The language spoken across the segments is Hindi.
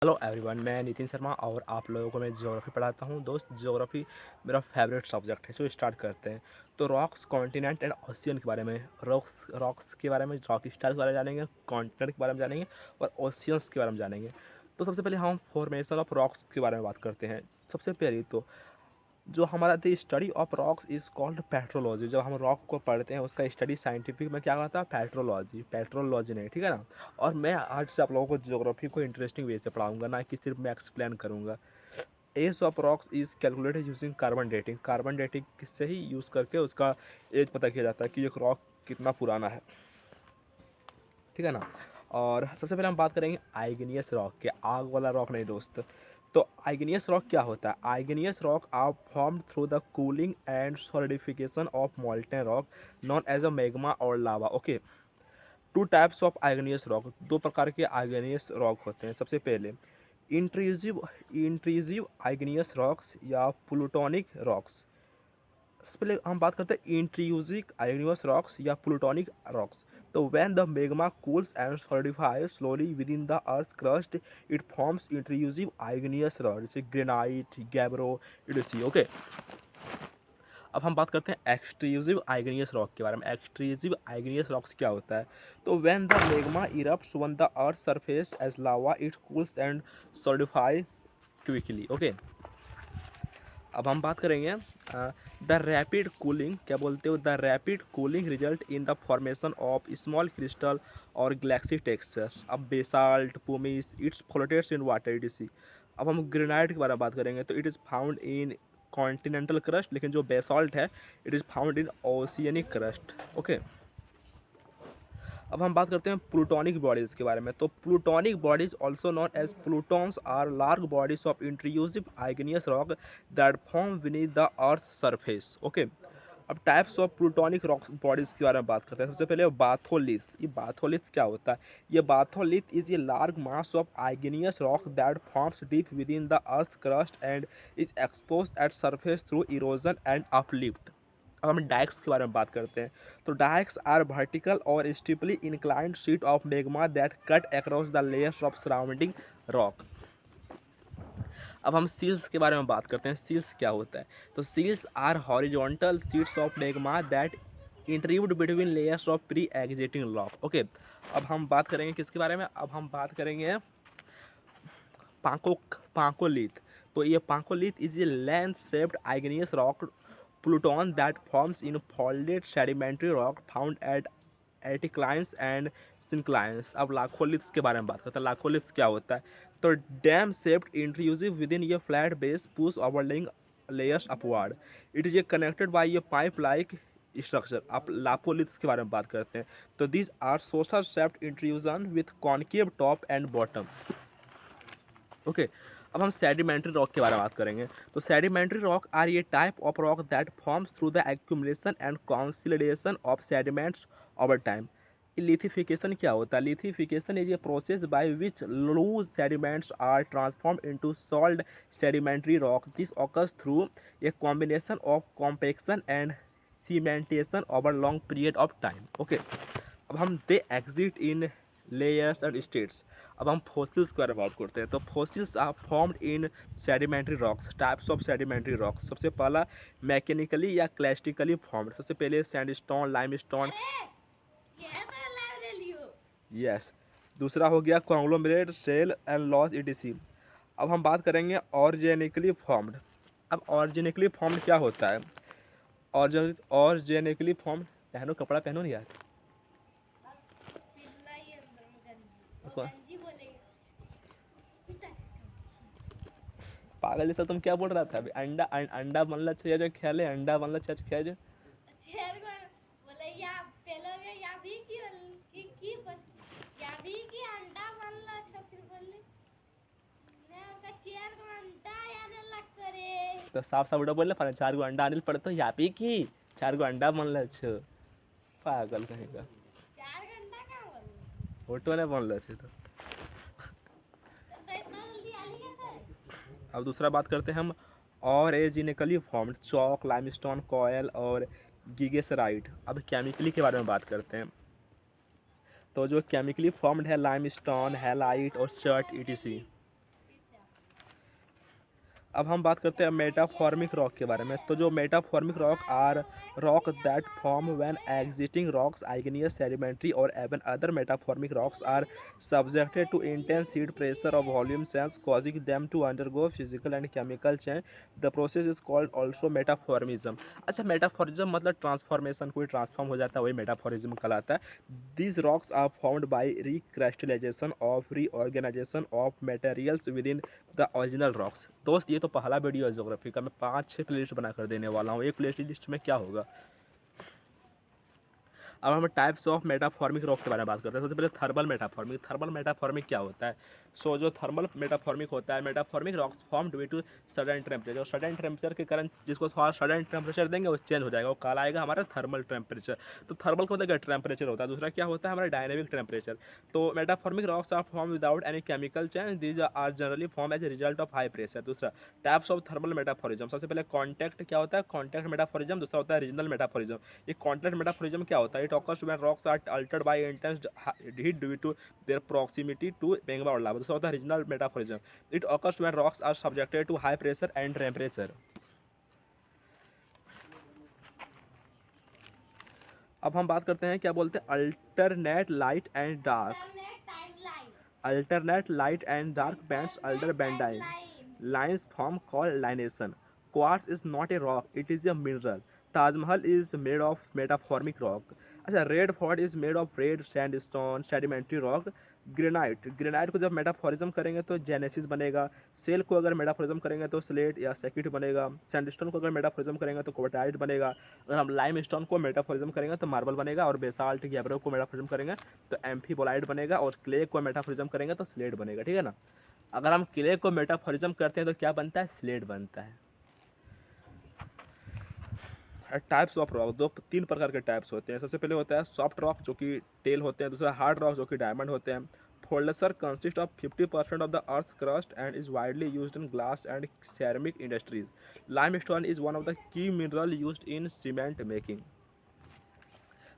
हेलो एवरीवन, मैं नितिन शर्मा और आप लोगों को मैं ज्योग्राफी पढ़ाता हूँ। दोस्त, ज्योग्राफी मेरा फेवरेट सब्जेक्ट है। चलो स्टार्ट करते हैं। तो रॉक्स, कॉन्टिनेंट एंड ओशियन के बारे में, रॉक्स के बारे में, रॉक स्टाइल के बारे में जानेंगे, कॉन्टिनेंट के बारे में जानेंगे और ओशियंस के बारे में जानेंगे। तो सबसे पहले हम फॉर्मेशन ऑफ रॉक्स के बारे में बात करते हैं। सबसे पहले तो जो हमारा the study of rocks is called petrology. जब हम रॉक को पढ़ते हैं उसका स्टडी साइंटिफिक में क्या कहता है? पेट्रोलॉजी। पेट्रोलॉजी नहीं, ठीक है ना। और मैं आज से आप लोगों को ज्योग्राफी को इंटरेस्टिंग वे से पढ़ाऊंगा, ना कि सिर्फ मैं एक्सप्लेन करूंगा। Age of rocks is calculated using carbon dating. Carbon dating से ही यूज़ करके उसका एज पता किया जाता है कि एक रॉक कितना पुराना है, ठीक है ना। और सबसे पहले हम बात करेंगे आइग्नियस रॉक के। आग वाला रॉक नहीं दोस्त। तो आइग्नियस रॉक क्या होता है? Igneous rock are formed through the cooling and solidification of molten rock known as a magma और lava. Okay, two types of igneous rock. दो प्रकार के आइग्नियस रॉक होते हैं। सबसे पहले इंट्रूसिव आइग्नियस रॉक्स या प्लूटोनिक रॉक्स। सबसे पहले हम बात करते हैं इंट्रूसिव आइग्नियस रॉक्स या प्लूटोनिक रॉक्स। तो when the magma cools and solidifies slowly within the earth crust, it forms intrusive igneous rock, जैसे ग्रेनाइट, गैब्रो, इडसी। ओके, अब हम बात करते हैं एक्सट्रूसिव आइग्नियस रॉक के बारे में। एक्सट्रूसिव आइग्नियस रॉक्स क्या होता है? तो when the magma erupts on the earth surface as lava, it cools and solidify quickly. Okay, अब हम बात करेंगे द रैपिड कूलिंग। क्या बोलते हो? The rapid cooling result in the formation of small crystal और गैलेक्सी टेक्सचर्स। अब basalt, pumice, it's floats in water, etc. अब हम ग्रेनाइट के बारे में बात करेंगे तो it is found in continental crust, लेकिन जो बेसाल्ट है it is found in oceanic crust. Okay, अब हम बात करते हैं प्लूटोनिक बॉडीज़ के बारे में। तो plutonic bodies also known as plutons are large bodies of intrusive igneous rock that form beneath the earth surface. Okay, अब types of plutonic rock bodies के बारे में बात करते हैं। सबसे पहले बाथोलिथ। ये बाथोलिथ क्या होता है? ये batholith is a large mass of igneous rock that forms deep within the earth crust and is expose at surface through erosion and uplift. अब हम डाइक्स के बारे में बात करते हैं। तो डाइक्स आर वर्टिकल और steeply inclined sheet of magma that cut across the layers of surrounding rock. अब हम सील्स के बारे में बात करते हैं। सील्स क्या होता है? तो sills are horizontal sheets of magma that interviewed between layers of pre existing rock. Okay, अब हम बात करेंगे किसके बारे में? अब हम बात करेंगे पाकोलिथ। तो ये phacolith is a lens shaped igneous rock pluton that forms in folded sedimentary rock found at anticlines and synclines. अब लाखोलिथ्स के बारे में बात करते हैं। लाखोलिथ्स क्या होता है? तो dome shaped intrusive within ये flat base push overlying layers upward. It is a connected by ये पाइप लाइक स्ट्रक्चर। आप लापोलिथ्स के बारे में बात करते हैं। तो this are saucer shaped intrusion with concave top and bottom. Okay, अब हम सेडिमेंट्री रॉक के बारे में बात करेंगे। तो सेडिमेंट्री रॉक आर ये type of rock that forms through the accumulation and consolidation of sediments over time. Lithification क्या होता है? Lithification is a process by which loose sediments are transformed into solid sedimentary rock. This occurs through a combination of compaction and cementation over long period of time. Okay, अब हम they exist in layers and strata. अब हम फॉसिल्स के बारे में बात करते हैं। तो fossils are formed in sedimentary rocks. Types of sedimentary rocks. सबसे पहला मैकेनिकली या क्लास्टिकली फॉर्म्ड। सबसे पहले सैंडस्टोन, लाइमस्टोन। यस। दूसरा हो गया conglomerate, shale and loess, etc. अब हम बात करेंगे ऑर्गेनिकली फॉर्म्ड। अब ऑर्गेनिकली फॉर्म्ड क्या होता है? ऑर्गेनिकली फॉर्म्ड, पहनो कपड़ा पहनो नहीं यार। पागल जैसा तुम क्या बोल रहा था अभी? अंडा अंडा बनला चाहिए जो खेले, अंडा बनला चाहिए खेले जो। तो साफ साफ उड़ा बोल रहे 4 गो अंडा आने पड़ता यहाँ पे की 4 गो अंडा बनल छो। पागल कहेगा। फोटो नहीं बनल छे तो। अब दूसरा बात करते हैं हम और एजिनिकली फॉर्म्ड चौक, लाइमस्टोन, कॉयल और गिगेसराइट। अब केमिकली के बारे में बात करते हैं। तो जो केमिकली फॉर्म्ड है लाइमस्टोन, हैलाइट और चर्ट, ईटीसी। अब हम बात करते हैं मेटाफॉर्मिक रॉक के बारे में। तो जो metamorphic rock are rock that form when existing rocks igneous sedimentary और even other metamorphic rocks are subjected to intense heat pressure और volume sense causing them to undergo physical and chemical change. The process is called also metamorphism. अच्छा, मेटाफॉर्मिज्म मतलब ट्रांसफॉर्मेशन, कोई ट्रांसफॉर्म हो जाता है वही मेटाफॉर्मिज्म कहलाता है। These rocks are formed by recrystallization of reorganization of materials within the original rocks. दोस्त ये तो पहला वीडियो है ज्योग्राफी का, मैं 5-6 प्लेलिस्ट बना कर देने वाला हूँ। एक प्लेलिस्ट में क्या होगा। अब हम टाइप्स ऑफ मेटाफॉर्मिक रॉक के बारे में बात करते हैं। सबसे पहले थर्मल मेटाफॉर्मिक। थर्मल मेटाफॉर्मिक क्या होता है। जो थर्मल मेटाफॉर्मिक होता है, metamorphic rocks form due to sudden temperature. और सडन टेम्परेचर के कारण जिसको थोड़ा सडन टेम्परेचर देंगे वो चेंज हो जाएगा, वो कहलाएगा हमारा थर्मल टेम्परेचर। तो थर्मल का मतलब टेम्परेचर होता है। दूसरा क्या होता है हमारा डायनेमिक टेम्परेचर। तो metamorphic rocks are form without any chemical change, these are generally form as a result of high pressure. दूसरा टाइप्स ऑफ थर्मल मेटाफॉरिज्म। सबसे पहले कॉन्टैक्ट क्या होता है, कॉन्टैक्ट मेटाफॉरिज्म। दूसरा होता है रीजनल मेटाफॉरिज्म। ये कॉन्टैक्ट मेटाफॉरिज्म क्या होता है, it occurs when rocks are altered by intense heat due to their proximity to magma और लावा। दूसरा होता है regional metamorphism, it occurs when rocks are subjected to high pressure and temperature. अब हम बात करते हैं क्या बोलते हैं alternate light and dark. Alternate light and dark bands under bandine lines form called lineation. Quartz is not a rock, it is a mineral. Taj Mahal is made of metaformic rock. अच्छा, red fort is made of red sandstone sedimentary rock. Granite को जब मेटाफोरिज्म करेंगे तो जेनेसिस बनेगा। सेल को अगर मेटाफोरिज्म करेंगे तो स्लेट या सेकिट बनेगा। सैंडस्टोन को अगर मेटाफोरिज्म करेंगे तो कोबाल्टाइट बनेगा। अगर हम लाइम स्टोन को मेटाफोरिज्म करेंगे तो मार्बल बनेगा। और बेसाल्ट गैब्रो को मेटाफोरिज्म करेंगे तो एम्फीबोलाइट बनेगा। और क्ले को मेटाफोरिज्म करेंगे तो स्लेट बनेगा, ठीक है ना। अगर हम क्ले को मेटाफोरिज्म करते हैं तो क्या बनता है, स्लेट बनता है। टाइप्स ऑफ रॉक, 3 प्रकार के टाइप्स होते हैं। सबसे पहले होता है सॉफ्ट रॉक जो कि टेल होते हैं। दूसरा हार्ड रॉक जो कि डायमंड होते हैं। Feldspar consist of 50% of the earth crust and is widely used in glass and ceramic industries. Limestone is one of the key mineral used in cement making.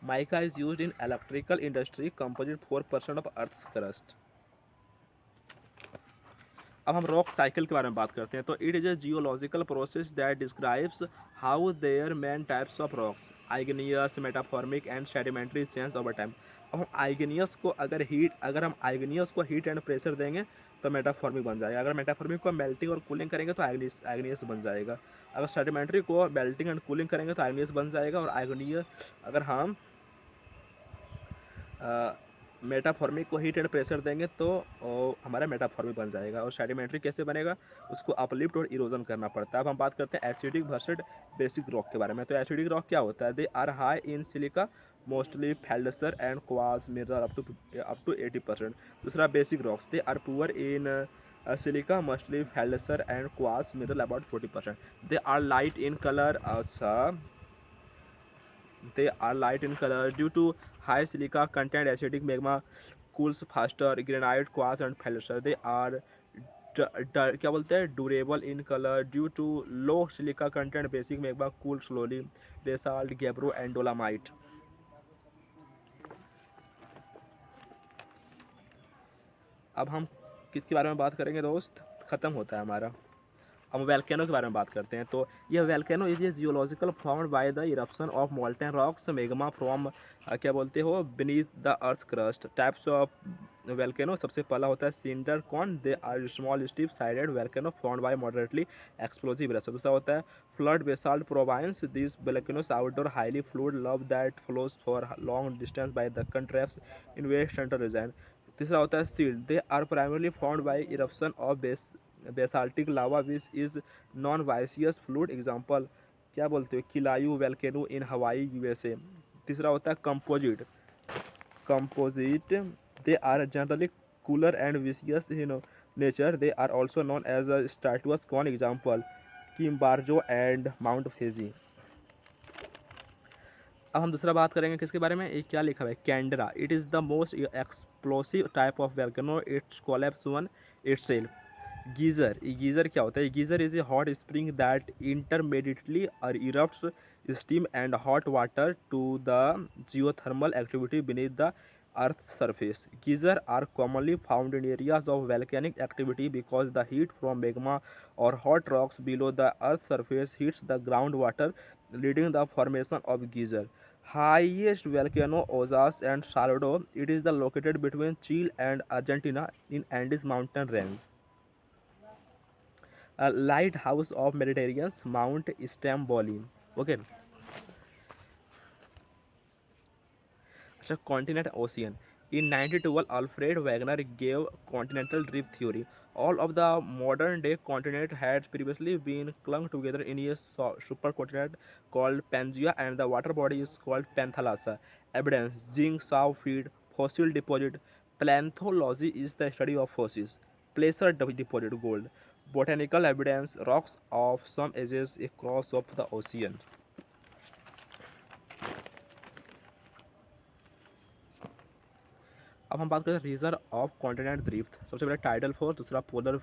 Mica is used in electrical industry, composite 4% of earth crust. अब हम रॉक साइकिल के बारे में बात करते हैं। तो it is a geological process that describes how there many types of rocks igneous metamorphic and sedimentary change over time. अब हम अगर हम आइग्नियस को हीट एंड प्रेशर देंगे तो मेटाफॉर्मिक बन जाएगा। अगर मेटाफॉर्मिक को मेल्टिंग और कूलिंग करेंगे तो आइग्नियस बन जाएगा। अगर सेडिमेंट्री को मेल्टिंग एंड कूलिंग करेंगे तो आइग्नियस बन जाएगा। और आइग्नियस अगर हम मेटाफॉर्मिक को हीट एंड प्रेशर देंगे तो हमारा मेटाफॉर्मिक बन जाएगा। और सेडिमेंट्री कैसे बनेगा, उसको अपलिफ्ट और इरोजन करना पड़ता है। अब हम बात करते हैं एसिडिक वर्सेस बेसिक रॉक के बारे में। तो एसिडिक रॉक क्या होता है, they are high in silica mostly feldspar and quartz mineral up to 80%। दूसरा basic rocks, they are poor in silica mostly feldspar and quartz mineral about 40%। They are light in colour, they are light in color due to high silica content. Acidic magma cools faster. Granite, quartz and feldspar, they are क्या बोलते हैं durable in colour due to low silica content. Basic magma cool slowly. Basalt, gabbro and dolomite. अब हम किसके बारे में बात करेंगे दोस्त, ख़त्म होता है हमारा. हम वैल्केनो के बारे में बात करते हैं. तो यह volcano is a geological formed by the eruption of molten rocks magma from क्या बोलते हो beneath the earth crust. Types of volcano, सबसे पहला होता है cinder cone. They are small steep sided volcano formed by moderately explosive eruption. दूसरा होता है flood basalt province. This volcanoes outpour highly fluid lava that flows for long distance by Deccan traps in west central region. तीसरा होता है shield. They are primarily formed by eruption of basaltic lava which is non वाइसियस फ्लूइड. एग्जाम्पल क्या बोलते हो, किलायू वैल्केनो इन हवाई यूएसए. तीसरा होता है composite. They are generally cooler and विसियस in nature. They are also known as a stratus cone. Example किम्बार्जो एंड माउंट फेजी. अब हम दूसरा बात करेंगे किसके बारे में, ये क्या लिखा हुआ है, caldera. It is the most explosive type of volcano. It's collapse on itself. Geyser, geyser क्या होता है, geyser is a hot spring that intermediately erupts steam and hot water to the geothermal activity beneath the Earth's surface. Geysers are commonly found in areas of volcanic activity because the heat from magma or hot rocks below the Earth's surface hits the groundwater, leading the formation of geyser. Highest volcano Ozas and Salado. It is the located between Chile and Argentina in Andes mountain range. A lighthouse of Mediterranean Mount Stromboli. Okay. Continent ocean. In 1912, Alfred Wegener gave continental drift theory. All of the modern day continent had previously been clung together in a supercontinent called Pangaea, and the water body is called Panthalassa. Evidence: zinc, sulfide, fossil deposit. Paleontology is the study of fossils. Placer deposit gold. Botanical evidence: rocks of some ages across of the ocean. अब हम बात करें रीजन ऑफ कॉन्टिनेंट ड्रिफ्ट। सबसे पहले टाइडल फोर्स, दूसरा polar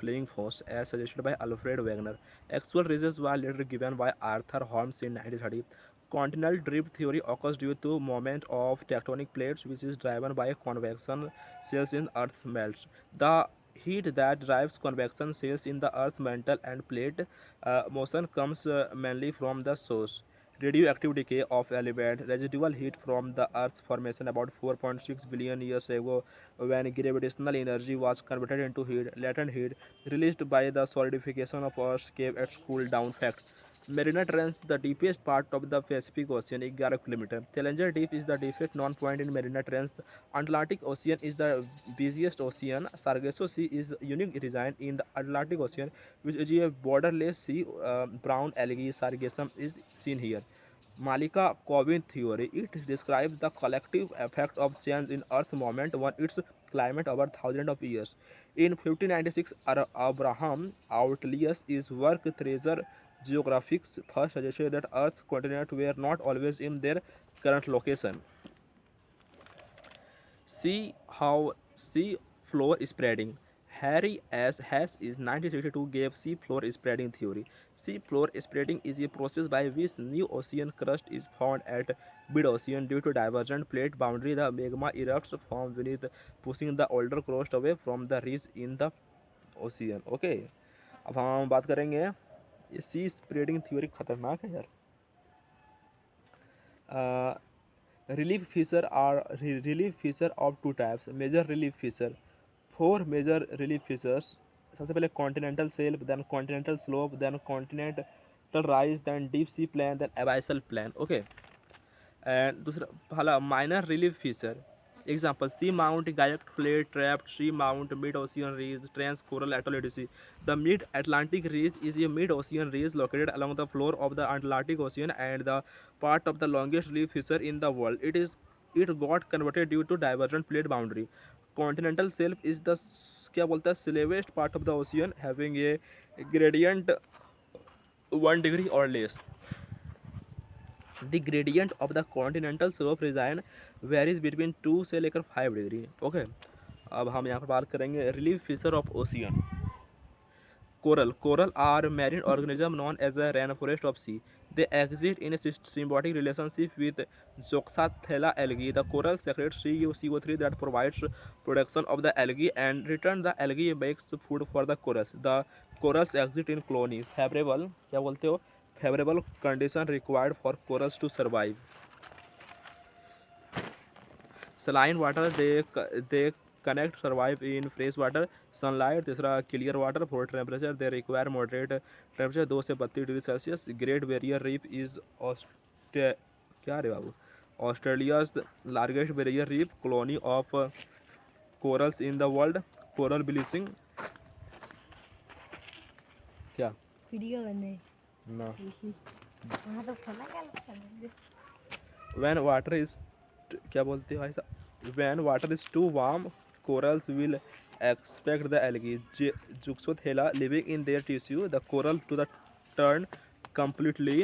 fling force as suggested by Alfred Wegener. Actual reasons were later given by Arthur Holmes in 1930। Continental drift theory occurs due to movement of tectonic plates which is driven by convection cells in earth's melts. The heat that drives convection cells in the earth's mantle and plate motion comes mainly from the source. Radioactive decay of element, residual heat from the Earth's formation about 4.6 billion years ago, when gravitational energy was converted into heat, latent heat, released by the solidification of Earth's gave its cool down fact. Marina Trench, the deepest part of the Pacific Ocean, 11 km. Challenger Deep is the deepest known point in Marina Trench. Atlantic Ocean is the busiest ocean. Sargasso Sea is unique design in the Atlantic Ocean, which is a borderless sea. Brown algae sargassum is seen here. Malika-Corbin theory. It describes the collective effect of change in Earth's movement on its climate over thousands of years. In 1596, Abraham Outlius' work Treasure Geographics first suggested that Earth's continents were not always in their current location. See how sea floor spreading. Harry S. Hess is 1962 gave sea floor spreading theory. Sea floor spreading is a process by which new ocean crust is found at mid-ocean due to divergent plate boundary. The magma erupts from beneath, pushing the older crust away from the ridge in the ocean. Okay. अब हम बात करेंगे ये सी स्प्रेडिंग थ्योरी खतरनाक है यार। relief fissure are relief fissure of two types. Major relief fissure, four major relief fissures. सबसे पहले continental shelf, then continental slope, then continental rise, then deep sea plain, then abyssal plain. Okay. And दूसरा पहला minor relief fissure. Example: Sea Mount, Guyot Plate, Trapped, Sea Mount, Mid-Ocean Ridge, Trans Coral Atoll, etc. The Mid-Atlantic Ridge is a mid-ocean ridge located along the floor of the Atlantic Ocean and the part of the longest relief fissure in the world. It got converted due to divergent plate boundary. Continental shelf is the क्या बोलता है slowest part of the ocean having a gradient 1 degree or less. The gradient of the continental slope region varies between 2 से लेकर 5 डिग्री। ओके। अब हम यहाँ पर बात करेंगे relief fissure of ocean. Coral are marine organisms known as the rainforest of sea. They exist in a symbiotic relationship with Zooxanthellae algae. The coral secretes CO3 that provides production of the algae, and return the algae makes food for the corals. The corals exist in colony. Favorable क्या बोलते हो? Favorable condition required for corals to survive. Saline water they connect survive in fresh water. Sunlight, तीसरा clear water, four temperature they require moderate temperature 2 से 32 degree Celsius. Great Barrier Reef is क्या रे बाबू Australia's largest barrier reef, colony of corals in the world, coral bleaching क्या वीडियो बने ना व्हेन वाटर इज क्या बोलते हैं भाई साहब, when water is too warm corals will expect the algae Zooxanthellae living in their tissue. The coral to the turn completely.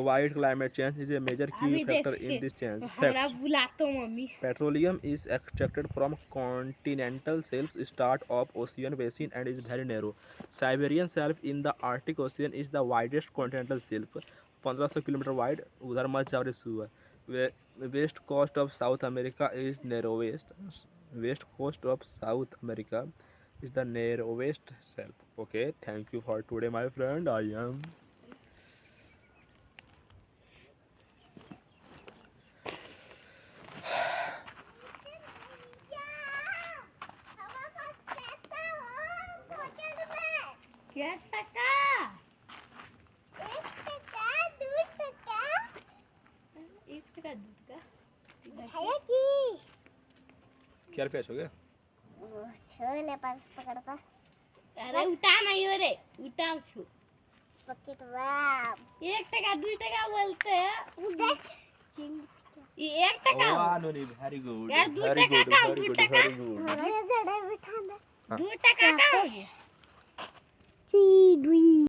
White climate change is a major key factor in this change. Petroleum is extracted from continental shelves start of ocean basin and is very narrow. Siberian shelf in the Arctic Ocean is the widest continental shelf, 1500 kilometre wide. उधर मत जाओ रे सुअर। West coast of South America is narrowest. West coast of South America is the narrowest shelf. Okay, thank you for today, my friend. I am. क्या टका? 1 टका, 2 टका। 1 टका दूध का? खाया की? क्या रुपया हो गया? छोले पास पकड़ पा। अरे उठा नहीं हो रे, उठा छू। पकेट वाह। 1 टका 2 टका बोलते हैं। देख। ये 1 टका। वाह नो very good. यार 2 Very टका good. का Very 2 good. टका। Very good. हमारे जड़े बिठा दे। हाँ। 2 टका का। ची दुई।